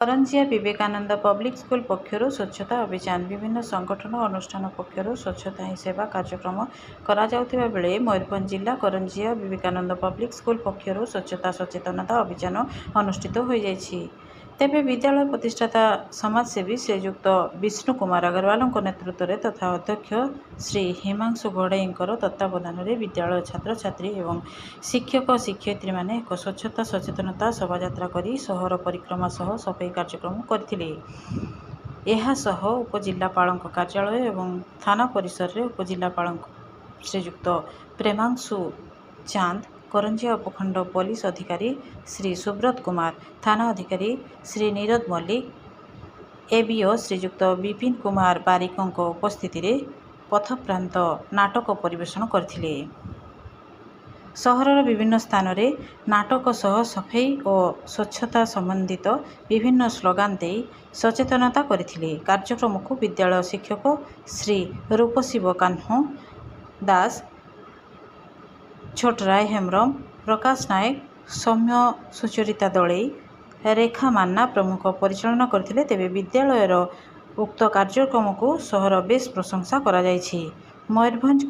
Karanjia Vivekananda public school पक्षर स्वच्छता अभियान विभिन्न संगठन और अनुष्ठान पक्षर स्वच्छता ही सेवा कार्यक्रम करा जाउथिबा बेले मयूरभंज जिला करंजिया विवेकानंद पब्लिक स्कूल पक्षर स्वच्छता सचेतनता अभियान अनुष्ठित हो जाइछि। तेबे विद्यालय प्रतिष्ठाता समाजसेवी श्रीयुक्त विष्णु कुमार अग्रवाल नेतृत्व में तथा अध्यक्ष श्री हिमांशु घोड़ाई तत्वावधान में विद्यालय छात्र छात्री एवं शिक्षक शिक्षयित्री माने एक स्वच्छता सचेतनता शोभायात्रा करी सहर परिक्रमा सह सफाई कार्यक्रम करथिले। एहा सह उपजिल्लापाल कार्यालय एवं थाना परिसर में उपजिल्लापाल श्रीयुक्त प्रेमांशु चांद, करंजिया उपखंड पुलिस अधिकारी श्री सुब्रत कुमार, थाना अधिकारी श्री नीरद मल्लिक, एबीओ श्रीयुक्त विपिन कुमार बारिकों उपस्थिति रे पथप्रांत नाटक परिवेषण करथिले। सहरर विभिन्न स्थान रे नाटक सह सफाई और स्वच्छता संबंधित विभिन्न स्लोगान दे सचेतनता करथिले। कार्यक्रम को विद्यालय शिक्षक श्री रूपशिव कान्ह दास, छोटराय हेम्ब्रम, प्रकाश नायक, सौम्य सुचरिता दलई, रेखा मान्ना प्रमुख परिचालना करथिले। तेबे विद्यालयर उक्त कार्यक्रम को सहर बेस प्रशंसा करा जायछि। मयूरभंज